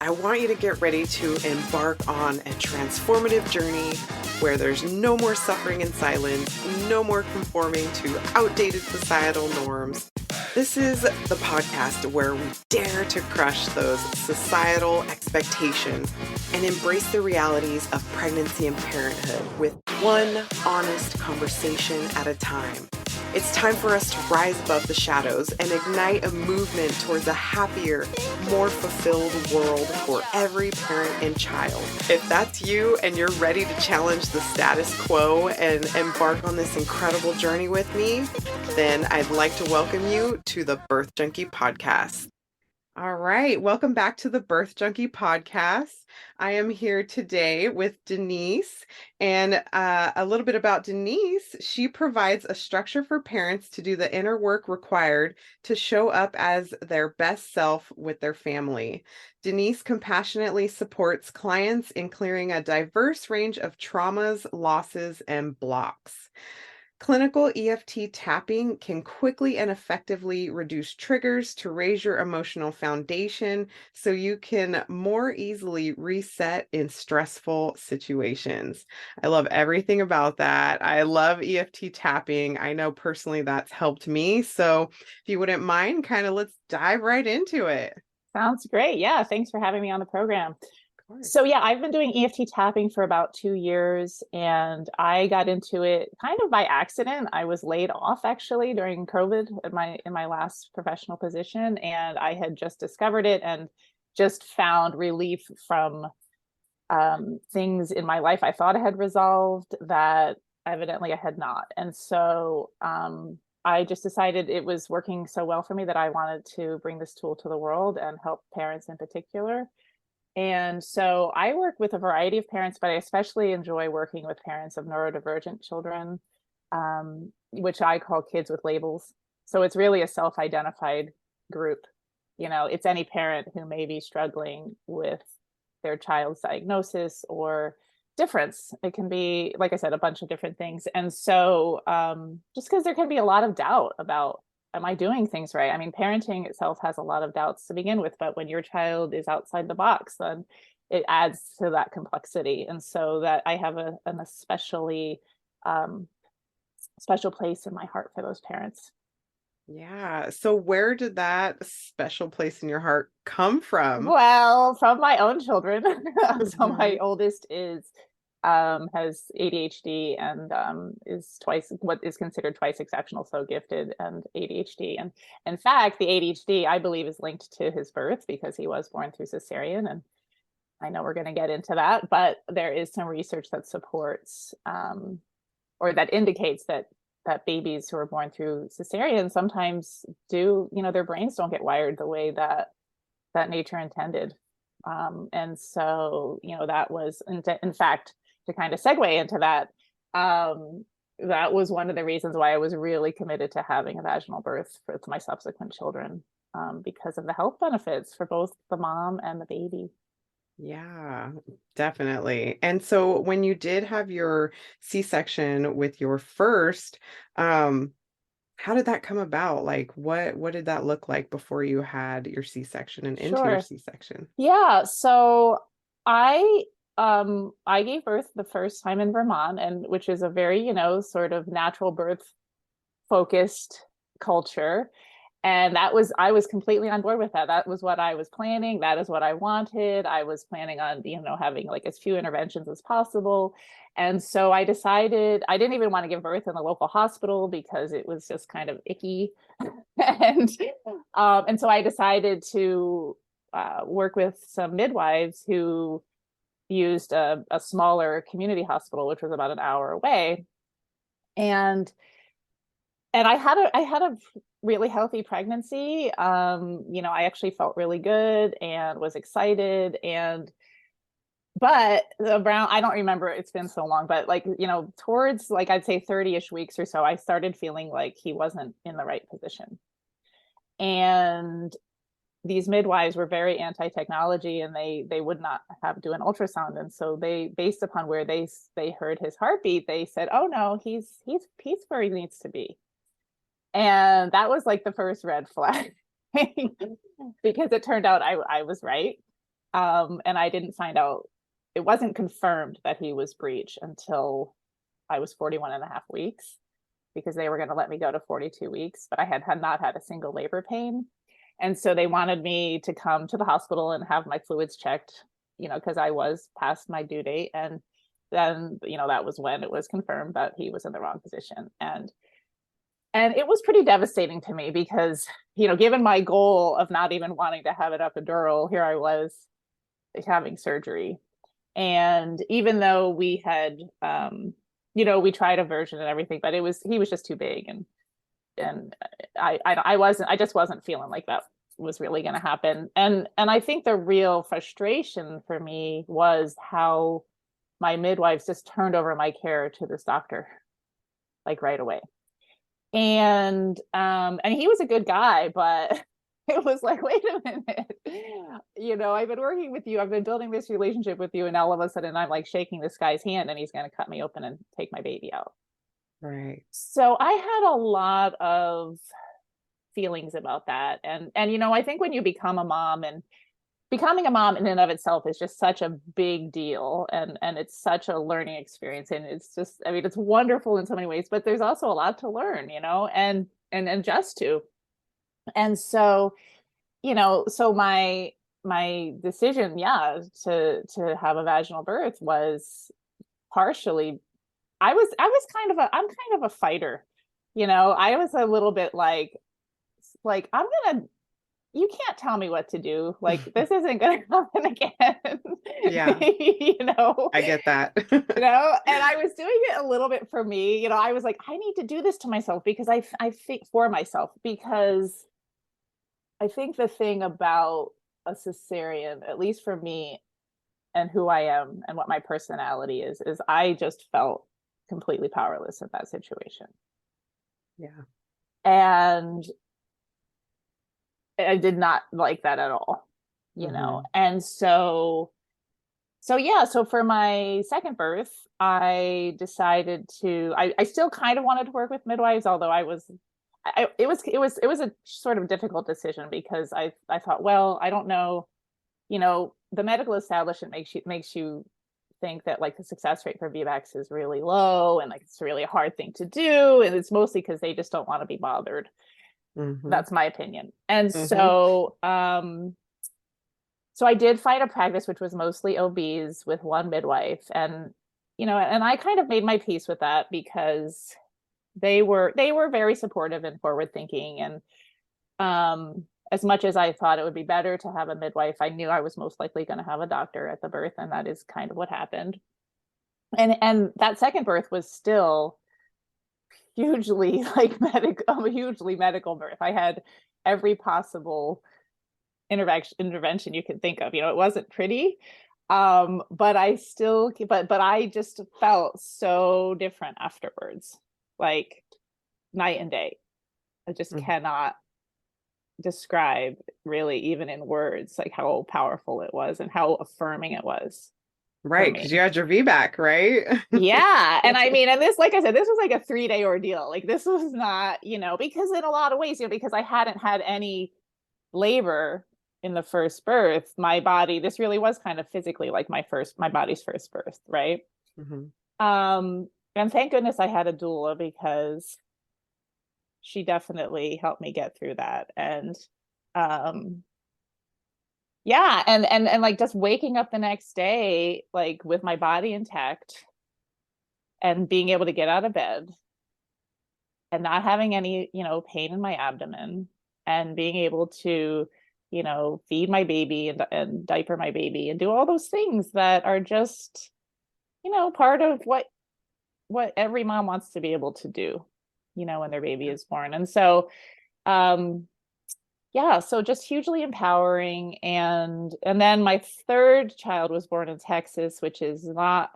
I want you to get ready to embark on a transformative journey where there's no more suffering in silence, no more conforming to outdated societal norms. This is the podcast where we dare to crush those societal expectations and embrace the realities of pregnancy and parenthood with one honest conversation at a time. It's time for us to rise above the shadows and ignite a movement towards a happier, more fulfilled world for every parent and child. If that's you and you're ready to challenge the status quo and embark on this incredible journey with me, then I'd like to welcome you to the Birth Junkie Podcast. All right, welcome back to the Birth Junkie Podcast. I am here today with Denise, and a little bit about Denise. She provides a structure for parents to do the inner work required to show up as their best self with their family. Denise compassionately supports clients in clearing a diverse range of traumas, losses, and blocks. Clinical EFT tapping can quickly and effectively reduce triggers to raise your emotional foundation so you can more easily reset in stressful situations. I love everything about that. I love EFT tapping. I know personally that's helped me. So if you wouldn't mind, let's dive right into it. Sounds great. Yeah, thanks for having me on the program. So yeah, I've been doing EFT tapping for about 2 years, and I got into it kind of by accident. I was laid off actually during COVID in my last professional position, and I had just discovered it and just found relief from things in my life I thought I had resolved that evidently I had not. And so I just decided it was working so well for me that I wanted to bring this tool to the world and help parents in particular. And so I work with a variety of parents, but I especially enjoy working with parents of neurodivergent children, which I call kids with labels. So it's really a self-identified group. You know, it's any parent who may be struggling with their child's diagnosis or difference. It can be, like I said, a bunch of different things. And so just because there can be a lot of doubt about, am I doing things right? I mean, parenting itself has a lot of doubts to begin with, but when your child is outside the box, then it adds to that complexity. And so that I have an especially special place in my heart for those parents. Yeah. So where did that special place in your heart come from? Well, from my own children. So my Mhm. oldest has ADHD and is twice what is considered twice exceptional, so gifted and ADHD. And in fact, the ADHD I believe is linked to his birth because he was born through cesarean. And I know we're going to get into that, but there is some research that supports or that indicates that babies who are born through cesarean sometimes do, their brains don't get wired the way that nature intended. And so, that was, in fact, to kind of segue into that, that was one of the reasons why I was really committed to having a vaginal birth for my subsequent children, because of the health benefits for both the mom and the baby. Yeah, definitely. And so when you did have your C-section with your first, how did that come about? Like what did that look like before you had your C-section and into your Sure. C-section? Yeah. So I gave birth the first time in Vermont, and which is a very, sort of natural birth focused culture. And I was completely on board with that. That was what I was planning. That is what I wanted. I was planning on, having like as few interventions as possible. And so I decided I didn't even want to give birth in the local hospital because it was just kind of icky. and and so I decided to work with some midwives who used a smaller community hospital, which was about an hour away. And I had a really healthy pregnancy. I actually felt really good and was excited. But around, I don't remember, it's been so long, but towards I'd say 30-ish weeks or so, I started feeling like he wasn't in the right position. And these midwives were very anti-technology, and they would not do an ultrasound. And so they, based upon where they heard his heartbeat, they said, oh no, he's where he needs to be. And that was like the first red flag because it turned out I was right. And I didn't find out, it wasn't confirmed that he was breech until I was 41 and a half weeks, because they were going to let me go to 42 weeks, but I had not had a single labor pain. And so they wanted me to come to the hospital and have my fluids checked, because I was past my due date. And then, that was when it was confirmed that he was in the wrong position. And it was pretty devastating to me because, given my goal of not even wanting to have it epidural, here I was having surgery. And even though we had, we tried a version and everything, but he was just too big. And I just wasn't feeling like that was really going to happen. And I think the real frustration for me was how my midwives just turned over my care to this doctor, like right away. And he was a good guy, but it was like, wait a minute, I've been working with you, I've been building this relationship with you, and all of a sudden I'm like shaking this guy's hand and he's going to cut me open and take my baby out. Right. So I had a lot of feelings about that. And I think when you become a mom, and becoming a mom in and of itself is just such a big deal, and it's such a learning experience, and it's just, it's wonderful in so many ways, but there's also a lot to learn, and just to. And so, so my decision, to have a vaginal birth was partially, I'm kind of a fighter, I was a little bit like you can't tell me what to do. Like, this isn't going to happen again. Yeah. I get that. And I was doing it a little bit for me. I was like, I need to do this to myself because I think for myself, because I think the thing about a cesarean, at least for me and who I am and what my personality is I just felt completely powerless in that situation. Yeah. And I did not like that at all, And so for my second birth, I decided I still kind of wanted to work with midwives, although it was a sort of difficult decision because I thought, well, I don't know, the medical establishment makes you think that like the success rate for VBACs is really low and like it's really a hard thing to do, and it's mostly because they just don't want to be bothered. Mm-hmm. That's my opinion. And so I did find a practice which was mostly OBs with one midwife, and and I kind of made my peace with that because they were very supportive and forward thinking. And as much as I thought it would be better to have a midwife, I knew I was most likely going to have a doctor at the birth, and that is kind of what happened. And that second birth was still hugely hugely medical birth. I had every possible intervention you could think of. It wasn't pretty, but I just felt so different afterwards, like night and day. I just cannot describe really, even in words, like how powerful it was and how affirming it was. Right, because you had your VBAC, right? Yeah. And and this, like I said, this was like a 3-day ordeal. Like, this was not, because in a lot of ways, because I hadn't had any labor in the first birth, my body, this really was kind of physically like my body's first birth, right? And thank goodness I had a doula, because she definitely helped me get through that. And and like just waking up the next day, like with my body intact and being able to get out of bed and not having any, pain in my abdomen, and being able to, feed my baby and diaper my baby and do all those things that are just, part of what every mom wants to be able to do, when their baby is born. And so, so just hugely empowering. And then my third child was born in Texas, which is not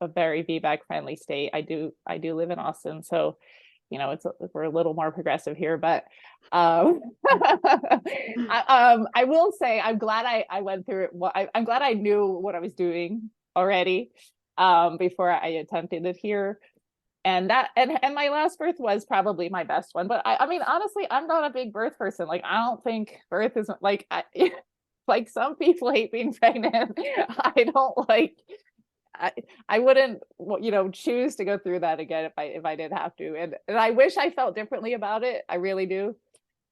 a very VBAC friendly state. I do live in Austin, so we're a little more progressive here, but I will say I'm glad I went through it. Well, I'm glad I knew what I was doing already before I attempted it here. And my last birth was probably my best one. But I mean, honestly, I'm not a big birth person. Like, I don't think birth isn't like like some people hate being pregnant. I don't like, I, I wouldn't, choose to go through that again if I did have to. And I wish I felt differently about it. I really do.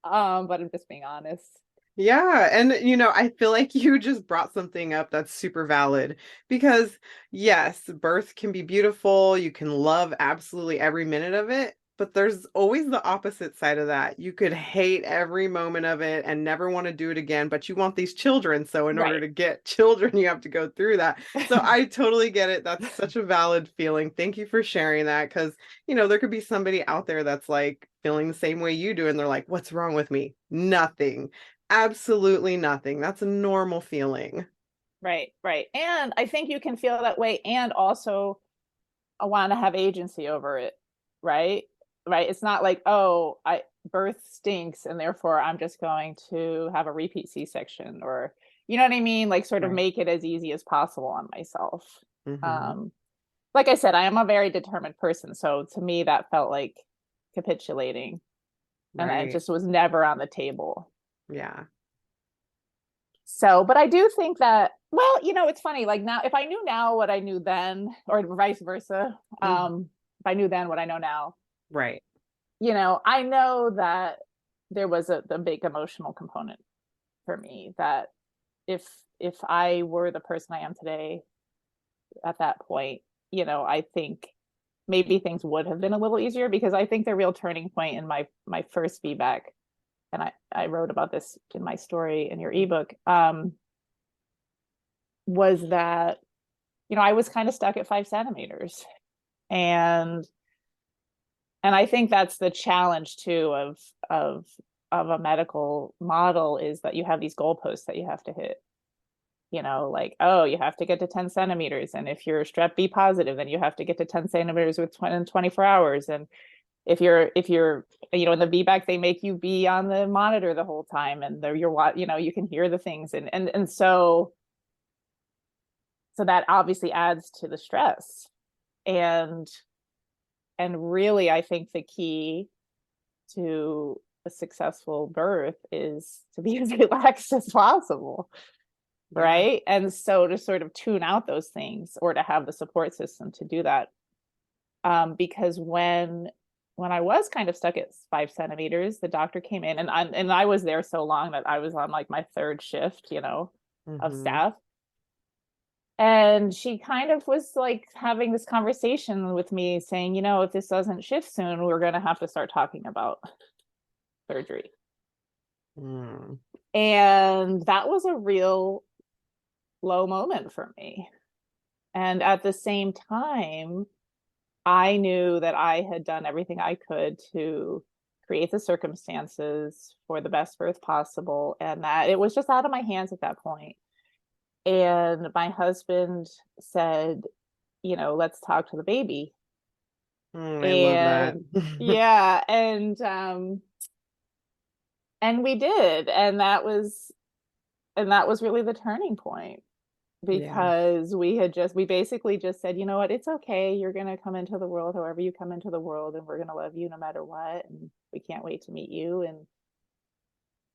But I'm just being honest. Yeah, and I feel like you just brought something up that's super valid because yes, birth can be beautiful. You can love absolutely every minute of it, but there's always the opposite side of that. You could hate every moment of it and never want to do it again, but you want these children. So in order Right. to get children, you have to go through that. So I totally get it. That's such a valid feeling. Thank you for sharing that because there could be somebody out there that's like feeling the same way you do, and they're like, what's wrong with me? Nothing. Absolutely nothing. That's a normal feeling. Right, right. And I think you can feel that way and also want to have agency over it, right? Right. It's not like, oh, I birth stinks and therefore I'm just going to have a repeat C-section, or you know what I mean? Like sort of Right. make it as easy as possible on myself. Hmm. Um, like I said, I am a very determined person. So to me, that felt like capitulating. And that Right. just was never on the table. Yeah. So, but I do think that, well, it's funny, like now, if I knew now what I knew then, or vice versa, Hmm. if I knew then what I know now, Right. I know that there was a big emotional component for me, that if if I were the person I am today at that point, I think maybe things would have been a little easier, because I think the real turning point in my first feedback, and I wrote about this in my story in your ebook, was that I was kind of stuck at 5 centimeters. And I think that's the challenge too of of a medical model, is that you have these goalposts that you have to hit. Like, oh, you have to get to 10 centimeters. And if you're strep B positive, then you have to get to 10 centimeters within 24 hours. And if you're in the VBAC, they make you be on the monitor the whole time, and you can hear the things. And so that obviously adds to the stress. And really, I think the key to a successful birth is to be as relaxed as possible, Yeah. right? And so to sort of tune out those things, or to have the support system to do that, because when I was kind of stuck at 5 centimeters, the doctor came in, and I was there so long that I was on like my third shift, of Hmm. staff. And she kind of was like having this conversation with me, saying, if this doesn't shift soon, we're going to have to start talking about surgery. Mm. And that was a real low moment for me. And at the same time, I knew that I had done everything I could to create the circumstances for the best birth possible, and that it was just out of my hands at that point. And my husband said, let's talk to the baby. Mm, I love that. And yeah, and we did. And that was really the turning point, Yeah. because we basically just said, you know what, it's okay. You're going to come into the world however you come into the world, and we're going to love you no matter what. And we can't wait to meet you.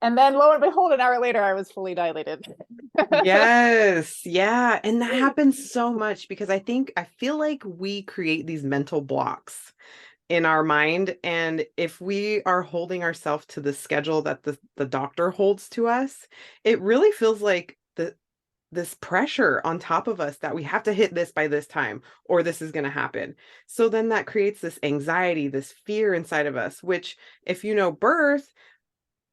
And then lo and behold, an hour later, I was fully dilated. Yes. Yeah. And that happens so much because I feel like we create these mental blocks in our mind. And if we are holding ourselves to the schedule that the doctor holds to us, it really feels like this pressure on top of us that we have to hit this by this time or this is going to happen. So then that creates this anxiety, this fear inside of us, which if birth,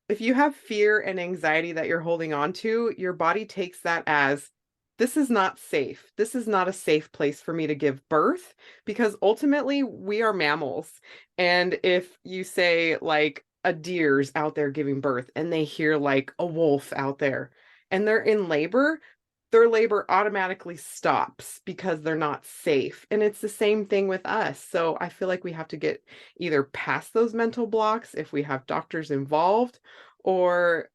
if you have fear and anxiety that you're holding on to, your body takes that as this is not safe. This is not a safe place for me to give birth because ultimately we are mammals. And if you say like a deer's out there giving birth and they hear like a wolf out there and they're in labor, their labor automatically stops because they're not safe. And it's the same thing with us. So I feel like we have to get either past those mental blocks if we have doctors involved, or,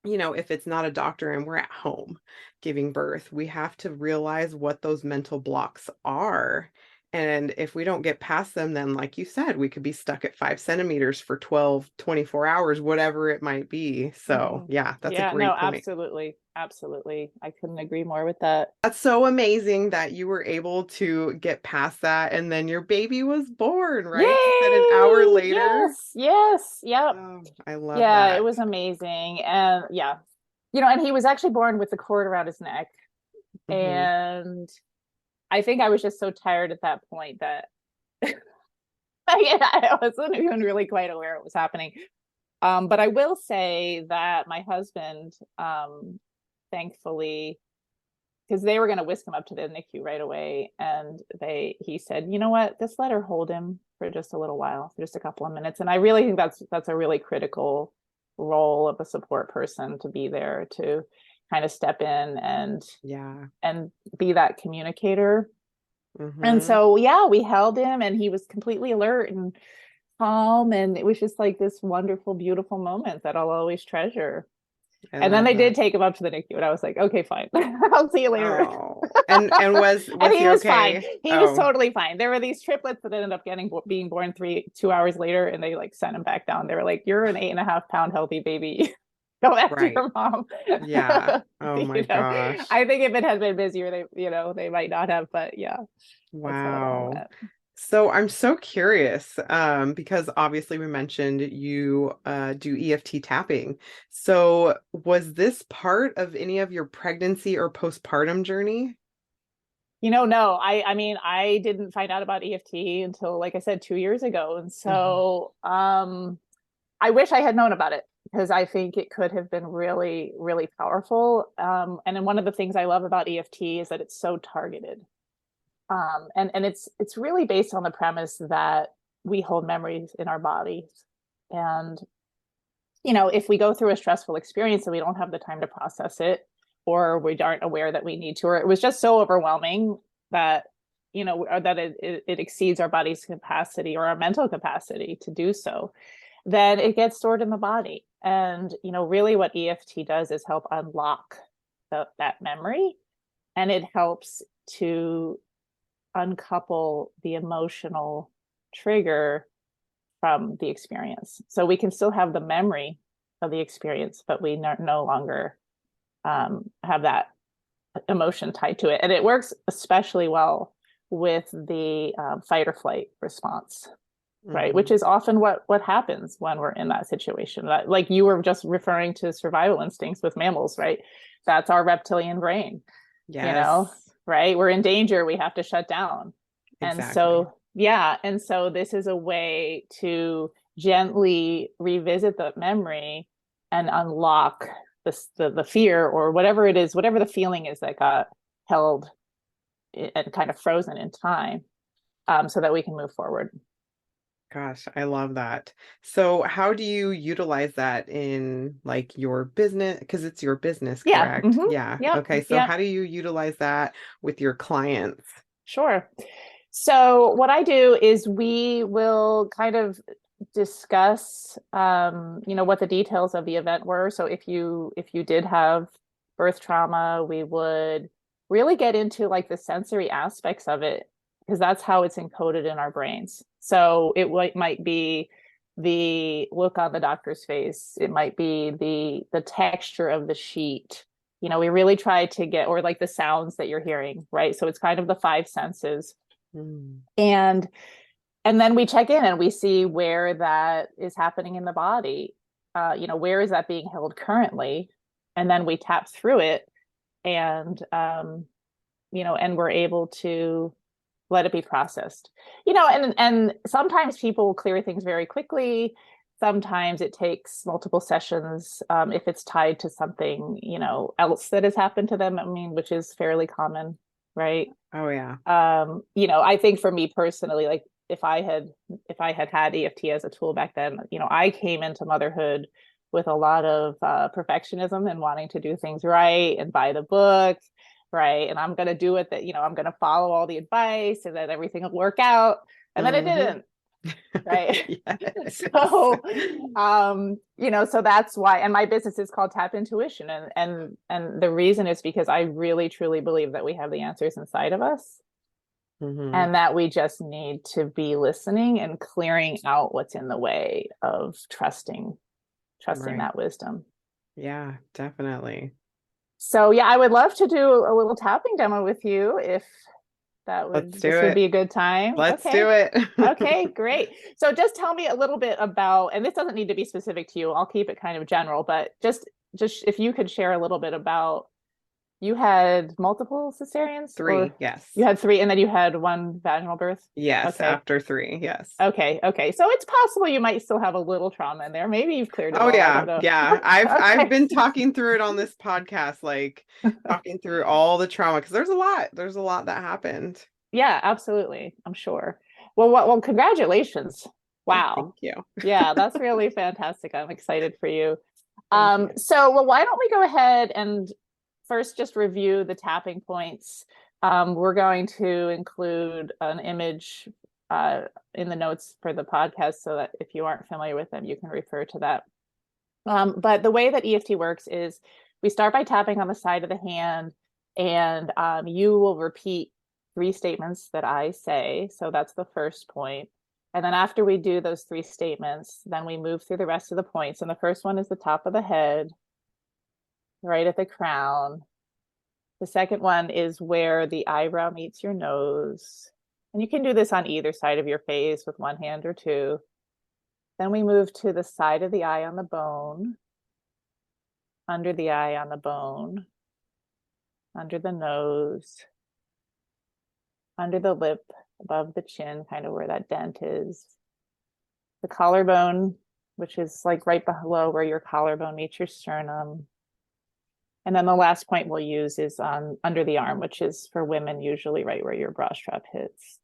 if it's not a doctor and we're at home giving birth, we have to realize what those mental blocks are And if we don't get past them, then like you said, we could be stuck at 5 centimeters for 12, 24 hours, whatever it might be. So Mhm. yeah, that's a Yeah, no, great point. absolutely. Absolutely. I couldn't agree more with that. That's so amazing that you were able to get past that. And then your baby was born, right? You said an hour Yay! later. Yes, yes, yep. Oh, I love Yeah, it that. was amazing. And yeah, and he was actually born with the cord around his neck. Hmm. And I think I was just so tired at that point that I wasn't even really quite aware it was happening. But I will say that my husband, thankfully, because they were going to whisk him up to the NICU right away, and he said, you know what, just let her hold him for just a little while, for just a couple of minutes. And I really think that's a really critical role of a support person, to be there to kind of step in Yeah. and be that communicator. And Hmm. so yeah, we held him, and he was completely alert and calm, and it was just like this wonderful, beautiful moment that I'll always treasure. I And then love they did that. take him up to the NICU, and I was like, okay, fine. I'll see you later. Oh, and was And was he he was fine. okay? He was Oh, totally fine. There were these triplets that ended up being born 2 hours later, and they like sent him back down. They were like, "You're an 8.5 pound healthy baby. Go back to right. your mom." Yeah. Oh my gosh. I think if it had been busier, they might not have. But yeah, that's how it all Wow. went. So I'm so curious, because obviously we mentioned you do EFT tapping. So was this part of any of your pregnancy or postpartum journey? No, I mean, I didn't find out about EFT until, like I said, 2 years ago. And Mhm. so I wish I had known about it, because I think it could have been really, really powerful. And then one of the things I love about EFT is that it's so targeted. And it's really based on the premise that we hold memories in our bodies. And if we go through a stressful experience and we don't have the time to process it, or we aren't aware that we need to, or it was just so overwhelming that, or that it exceeds our body's capacity or our mental capacity to do so, then it gets stored in the body. And, really what EFT does is help unlock that memory, and it helps to uncouple the emotional trigger from the experience. So we can still have the memory of the experience, but we no longer have that emotion tied to it. And it works especially well with the fight or flight response, right? Which Mhm. is often what happens when we're in that situation. Like you were just referring to survival instincts with mammals, right? That's our reptilian brain, you know, Yes, right? We're in danger, we have to shut down. And exactly. so, yeah. And so this is a way to gently revisit the memory and unlock the fear, or whatever it is, whatever the feeling is that got held and kind of frozen in time, so that we can move forward. Gosh, I love that. So how do you utilize that in like your business? Because it's your business, Yeah. correct? Hmm. Yeah. Yep. Okay. So Yep. how do you utilize that with your clients? Sure. So what I do is we will kind of discuss, what the details of the event were. So if you did have birth trauma, we would really get into like the sensory aspects of it, because that's how it's encoded in our brains. So might be the look on the doctor's face. It might be the texture of the sheet. We really try to get, or like the sounds that you're hearing, right? So it's kind of the five senses. Mm. And then we check in and we see where that is happening in the body. Where is that being held currently? And then we tap through it, and and we're able to let it be processed. And sometimes people clear things very quickly. Sometimes it takes multiple sessions, if it's tied to something, else that has happened to them. I mean, which is fairly common, right? Oh yeah. I think for me personally, like if I had EFT as a tool back then, I came into motherhood with a lot of perfectionism and wanting to do things right and buy the book, right? And I'm gonna do it, that I'm gonna follow all the advice, and then everything will work out. And then it Hmm. didn't, right? Yes. So so that's why, and my business is called Tap Intuition. And the reason is because I really truly believe that we have the answers inside of us. Mm-hmm. and that we just need to be listening and clearing out what's in the way of trusting Right. that wisdom. Yeah, definitely. So yeah, I would love to do a little tapping demo with you if Let's do this would it. be a good time. Let's do Okay. it. Okay, great. So just tell me a little bit about, and this doesn't need to be specific to you. I'll keep it kind of general, but just if you could share a little bit about, you had multiple cesareans, or Three, yes. you had three and then you had one vaginal birth? Yes, Okay. after three, yes. Okay. Okay. So it's possible you might still have a little trauma in there. Maybe you've cleared it Oh all. I don't yeah, know. yeah. I've Okay. been talking through it on this podcast, like talking through all the trauma because there's a lot. There's a lot that happened. Yeah, absolutely. I'm sure. Well, congratulations. Oh, Wow. thank you. Yeah, that's really fantastic. I'm excited for you. Thank you. So, well, why don't we go ahead and first just review the tapping points. We're going to include an image in the notes for the podcast so that if you aren't familiar with them, you can refer to that. But the way that EFT works is we start by tapping on the side of the hand, and you will repeat three statements that I say. So that's the first point. And then after we do those three statements, then we move through the rest of the points. And the first one is the top of the head, right at the crown. The second one is where the eyebrow meets your nose. And you can do this on either side of your face with one hand or two. Then we move to the side of the eye on the bone, under the eye on the bone, under the nose, under the lip, above the chin, kind of where that dent is. The collarbone, which is like right below where your collarbone meets your sternum. And then the last point we'll use is on under the arm, which is for women usually right where your bra strap hits.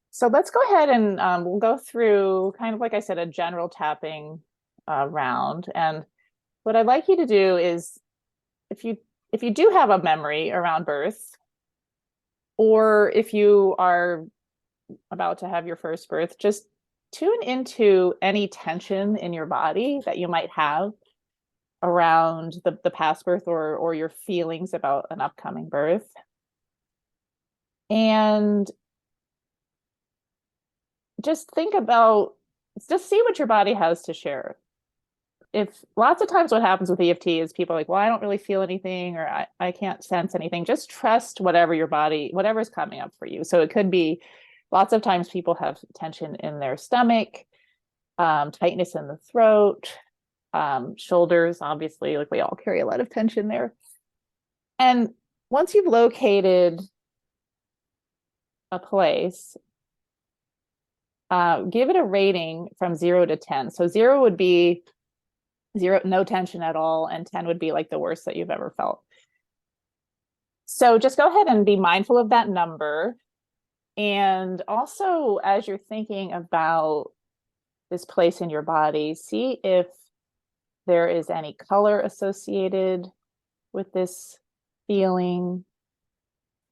So let's go ahead and we'll go through kind of, like I said, a general tapping round. And what I'd like you to do is, if you do have a memory around birth, or if you are about to have your first birth, just tune into any tension in your body that you might have around the past birth, or your feelings about an upcoming birth. And just think about, just see what your body has to share. If lots of times what happens with EFT is people are like, well, I don't really feel anything, or I can't sense anything. Just trust whatever your body, whatever's coming up for you. So it could be, lots of times people have tension in their stomach, tightness in the throat, shoulders, obviously, like we all carry a lot of tension there. And once you've located a place, give it a rating from 0 to 10. So 0 would be zero, no tension at all, and 10 would be like the worst that you've ever felt. So just go ahead and be mindful of that number. And also, as you're thinking about this place in your body, see if there is any color associated with this feeling,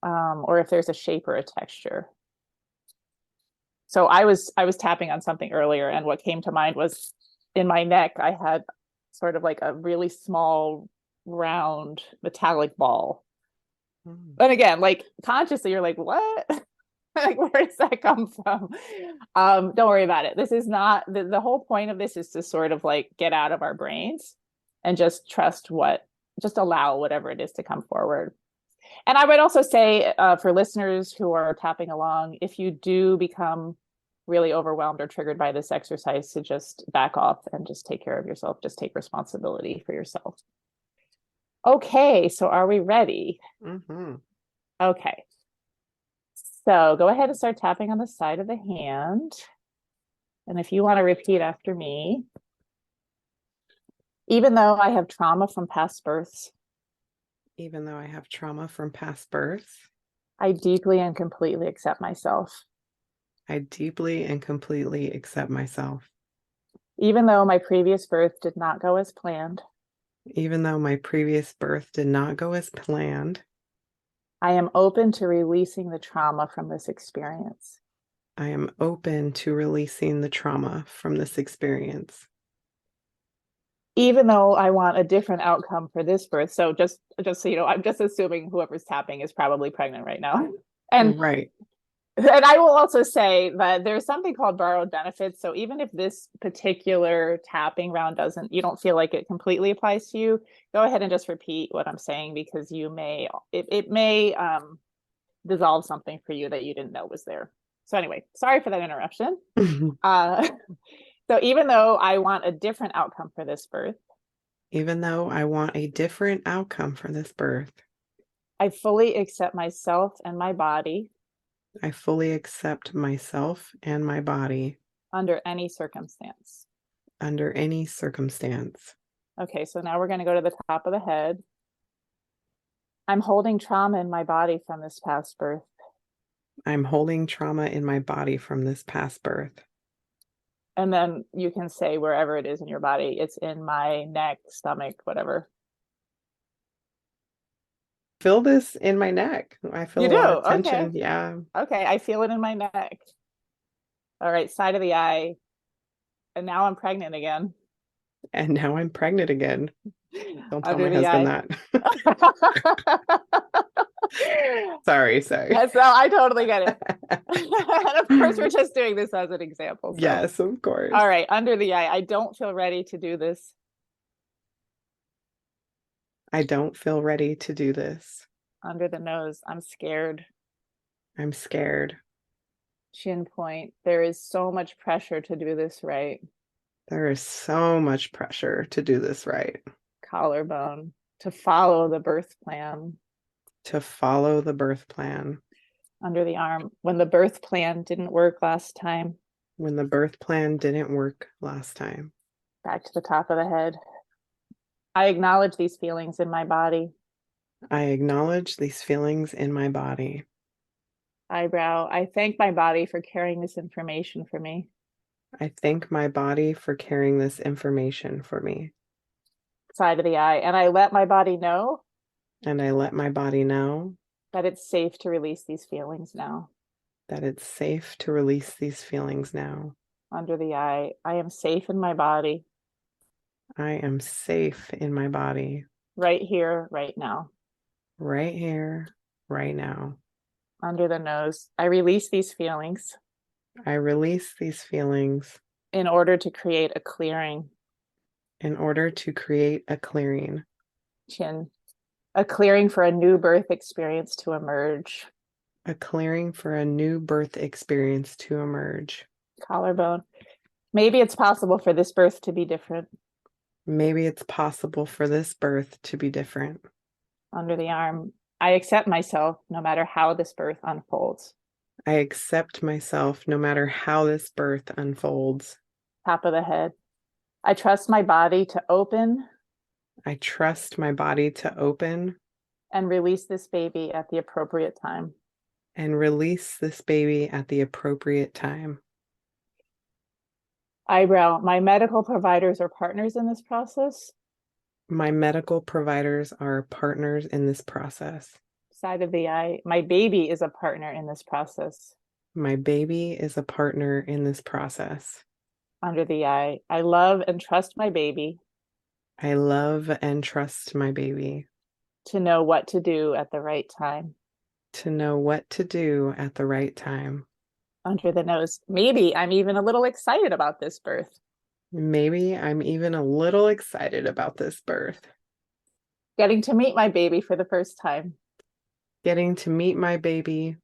or if there's a shape or a texture. So I was tapping on something earlier, and what came to mind was in my neck, I had sort of like a really small, round, metallic ball. And again, like consciously, you're like, what? Like, where does that come from? Don't worry about it. This is not, the whole point of this is to sort of like get out of our brains and just trust just allow whatever it is to come forward. And I would also say, for listeners who are tapping along, if you do become really overwhelmed or triggered by this exercise, to just back off and just take care of yourself. Just take responsibility for yourself. Okay, so are we ready? Mm-hmm. Okay. So go ahead and start tapping on the side of the hand. And if you want to repeat after me, even though I have trauma from past births, Even though I have trauma from past births, I deeply and completely accept myself. I deeply and completely accept myself. Even though my previous birth did not go as planned, Even though my previous birth did not go as planned, I am open to releasing the trauma from this experience. I am open to releasing the trauma from this experience. Even though I want a different outcome for this birth. So just so you know, I'm just assuming whoever's tapping is probably pregnant right now. And Right. and I will also say that there's something called borrowed benefits. So even if this particular tapping round doesn't, you don't feel like it completely applies to you, go ahead and just repeat what I'm saying, because it may dissolve something for you that you didn't know was there. So anyway, sorry for that interruption. Uh, so even though I want a different outcome for this birth, Even though I want a different outcome for this birth, I fully accept myself and my body I fully accept myself and my body under any circumstance. under any circumstance. Okay, so now we're going to go to the top of the head. I'm holding trauma in my body from this past birth. I'm holding trauma in my body from this past birth. And then you can say wherever it is in your body, it's in my neck, stomach, whatever. Feel this in my neck. I feel You a do? lot of Okay. tension. Yeah. Okay, I feel it in my neck. All right, side of the eye. And now I'm pregnant again. And now I'm pregnant again. Don't tell Under my the husband eye. that. Sorry. Yes, no, I totally get it. And of course, we're just doing this as an example. So. Yes, of course. All right, under the eye. I don't feel ready to do this. I don't feel ready to do this. Under the nose. I'm scared. I'm scared. Chin point. There is so much pressure to do this right. There is so much pressure to do this right. Collarbone. To follow the birth plan. To follow the birth plan. Under the arm. When the birth plan didn't work last time. When the birth plan didn't work last time. Back to the top of the head. I acknowledge these feelings in my body. I acknowledge these feelings in my body. Eyebrow. I thank my body for carrying this information for me. I thank my body for carrying this information for me. Side of the eye. And I let my body know. And I let my body know that it's safe to release these feelings now. That it's safe to release these feelings now. Under the eye. I am safe in my body. I am safe in my body. Right here, right now. Right here, right now. Under the nose. I release these feelings. I release these feelings. In order to create a clearing. In order to create a clearing. Chin. A clearing for a new birth experience to emerge. A clearing for a new birth experience to emerge. Collarbone. Maybe it's possible for this birth to be different. Maybe it's possible for this birth to be different. Under the arm. I accept myself no matter how this birth unfolds. I accept myself no matter how this birth unfolds. Top of the head. I trust my body to open. I trust my body to open. And release this baby at the appropriate time. And release this baby at the appropriate time. Eyebrow. My medical providers are partners in this process. My medical providers are partners in this process. Side of the eye. My baby is a partner in this process. My baby is a partner in this process. Under the eye. I love and trust my baby. I love and trust my baby. To know what to do at the right time. To know what to do at the right time. Under the nose. Maybe I'm even a little excited about this birth. Maybe I'm even a little excited about this birth. Getting to meet my baby for the first time. Getting to meet my baby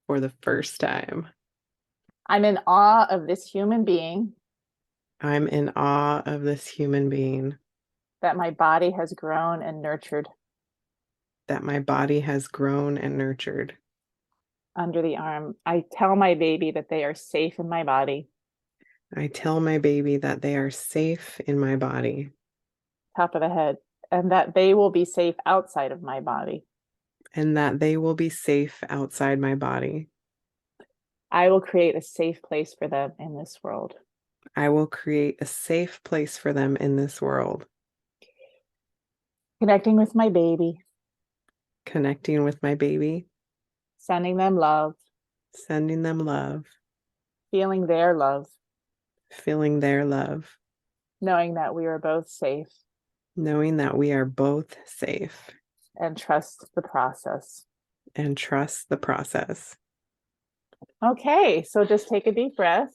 for the first time. I'm in awe of this human being. I'm in awe of this human being. That my body has grown and nurtured. That my body has grown and nurtured. Under the arm. I tell my baby that they are safe in my body. I tell my baby that they are safe in my body. Top of the head. And that they will be safe outside of my body. And that they will be safe outside my body. I will create a safe place for them in this world. I will create a safe place for them in this world. Connecting with my baby. Connecting with my baby. Sending them love. Sending them love. Feeling their love. Feeling their love. Knowing that we are both safe. Knowing that we are both safe. And trust the process. and trust the process. Okay, so just take a deep breath.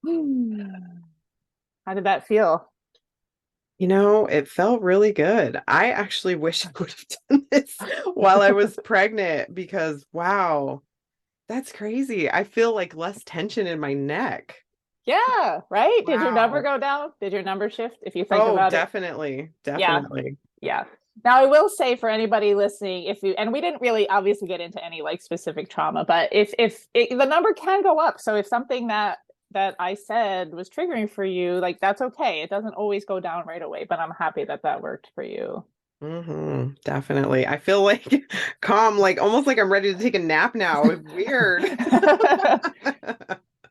How did that feel? It felt really good. I actually wish I would have done this while I was pregnant because, wow, that's crazy. I feel like less tension in my neck. Yeah, right? Did your number Wow. go down? Did your number shift if you think Oh, about it? definitely. Yeah, Definitely. yeah. Now I will say for anybody listening, if you and we didn't really obviously get into any like specific trauma, but if the number can go up. So if something that I said was triggering for you, like that's okay. It doesn't always go down right away, but I'm happy that that worked for you. Definitely. I feel like calm, like almost like I'm ready to take a nap now. It's weird.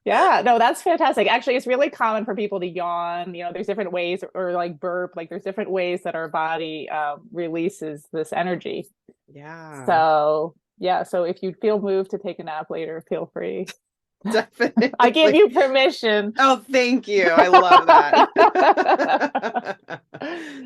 Yeah, no, that's fantastic. Actually, it's really common for people to yawn. There's different ways, or like burp, like there's different ways that our body releases this energy. Yeah, So, yeah, so if you feel moved to take a nap later, feel free. I give definitely. you permission. Oh, thank you. I love that.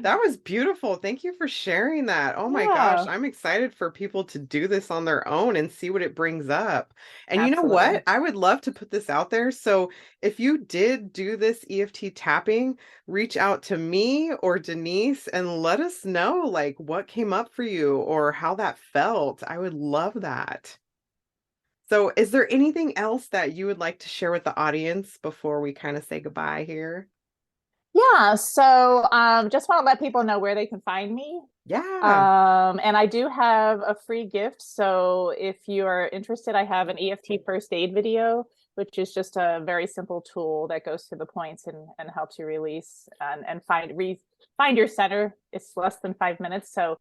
That was beautiful. Thank you for sharing that. Oh my gosh, Yeah, I'm excited for people to do this on their own and see what it brings up. And you know absolutely. what? I would love to put this out there. So if you did do this EFT tapping, reach out to me or Denise and let us know like what came up for you or how that felt. I would love that. So, is there anything else that you would like to share with the audience before we kind of say goodbye here? Yeah, so just want to let people know where they can find me. Yeah. And I do have a free gift. So if you are interested, I have an EFT first aid video, which is just a very simple tool that goes to the points and helps you release and find your center. It's less than 5 minutes. So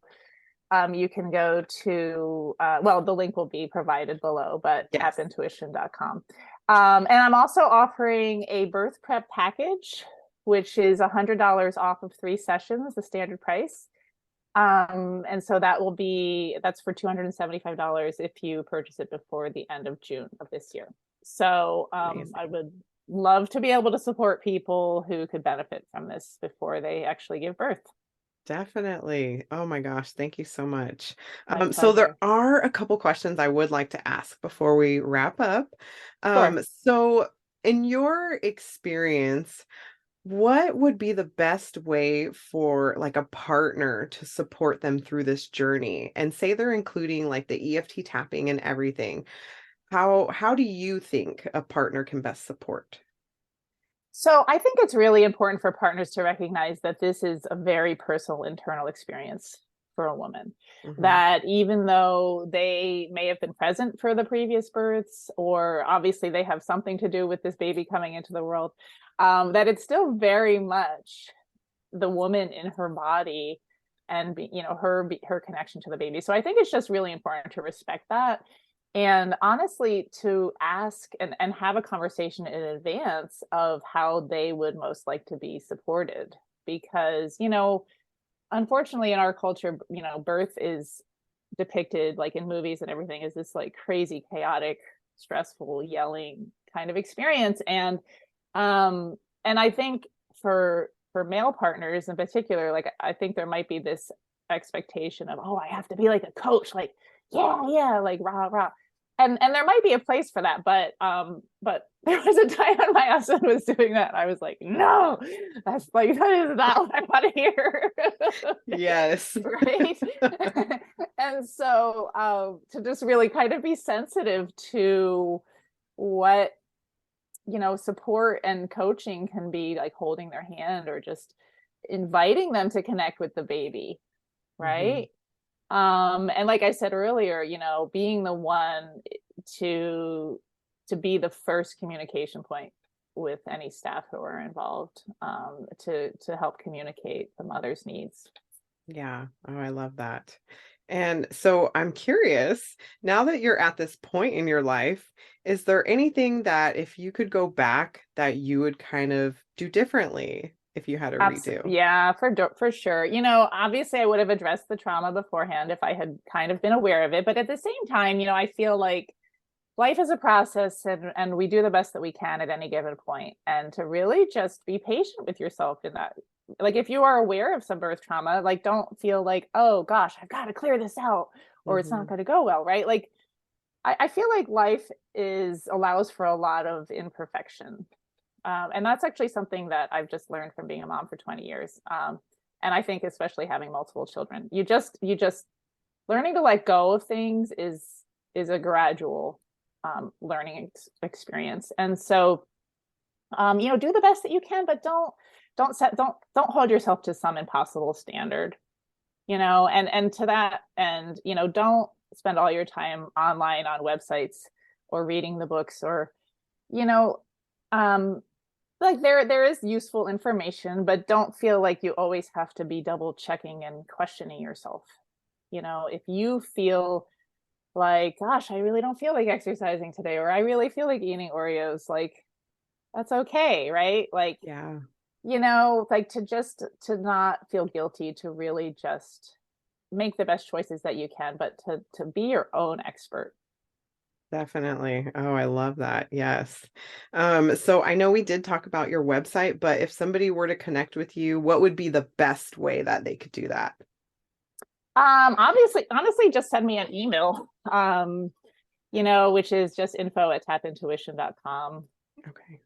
you can go to, well, the link will be provided below, but Yes. tapintuition.com. And I'm also offering a birth prep package, which is $100 off of 3 sessions, the standard price. And so that's for $275 if you purchase it before the end of June of this year. So I Amazing. would love to be able to support people who could benefit from this before they actually give birth. Definitely. Oh my gosh, thank you so much. My So there pleasure. are a couple questions I would like to ask before we wrap up. Sure. So in your experience, what would be the best way for like a partner to support them through this journey? And say they're including like the EFT tapping and everything. How do you think a partner can best support? So I think it's really important for partners to recognize that this is a very personal internal experience for a woman. Hmm. That even though they may have been present for the previous births, or obviously they have something to do with this baby coming into the world, that it's still very much the woman in her body and her connection to the baby. So I think it's just really important to respect that, and honestly to ask and have a conversation in advance of how they would most like to be supported, because unfortunately in our culture, birth is depicted like in movies and everything is this like crazy, chaotic, stressful, yelling kind of experience. And I think for male partners in particular, like I think there might be this expectation of, oh, I have to be like a coach, like yeah, like rah rah. And there might be a place for that, but there was a time when my husband was doing that and I was like, no, that is not what I want to hear. Yes. Right. And so to just really kind of be sensitive to what support and coaching can be, like holding their hand or just inviting them to connect with the baby, Hmm. right? And like I said earlier, being the one to be the first communication point with any staff who are involved, to help communicate the mother's needs. Yeah. Oh, I love that. And so I'm curious, now that you're at this point in your life, is there anything that if you could go back that you would kind of do differently if you had a redo? Yeah, for sure. Obviously I would have addressed the trauma beforehand if I had kind of been aware of it. But at the same time, I feel like life is a process, and we do the best that we can at any given point. And to really just be patient with yourself in that, like if you are aware of some birth trauma, like don't feel like, oh gosh, I've got to clear this out or it's not Hmm. going to go well, right? Like I feel like life is allows for a lot of imperfection. And that's actually something that I've just learned from being a mom for 20 years. And I think especially having multiple children, you just learning to let go of things is a gradual learning experience. And so do the best that you can, but don't hold yourself to some impossible standard, and to that end, don't spend all your time online on websites or reading the books or, you know, um, like there is useful information, but don't feel like you always have to be double checking and questioning yourself. If you feel like, gosh, I really don't feel like exercising today, or I really feel like eating Oreos, like that's okay, right? Like, Yeah, like to not feel guilty, to really just make the best choices that you can, but to be your own expert. definitely. Oh, I love that. Yes. So I know we did talk about your website, but if somebody were to connect with you, what would be the best way that they could do that? Obviously, honestly, just send me an email, which is just info@tapintuition.com. Okay.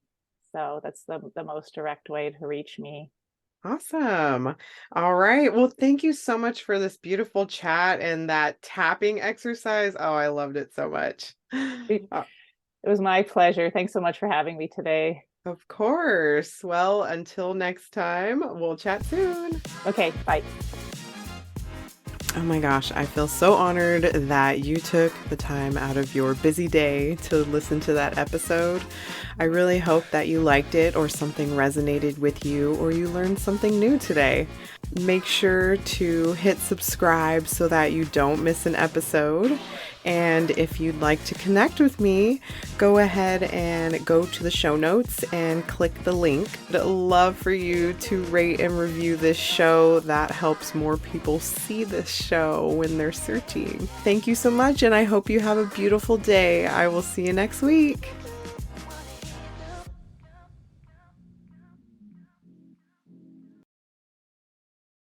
So that's the most direct way to reach me. Awesome. All right. Well, thank you so much for this beautiful chat and that tapping exercise. Oh, I loved it so much. It Uh, was my pleasure. Thanks so much for having me today. of course. Well, until next time, we'll chat soon. Okay, bye. Oh my gosh, I feel so honored that you took the time out of your busy day to listen to that episode. I really hope that you liked it or something resonated with you or you learned something new today. Make sure to hit subscribe so that you don't miss an episode. And if you'd like to connect with me, go ahead and go to the show notes and click the link. I'd love for you to rate and review this show. That helps more people see this show when they're searching. Thank you so much, and I hope you have a beautiful day. I will see you next week.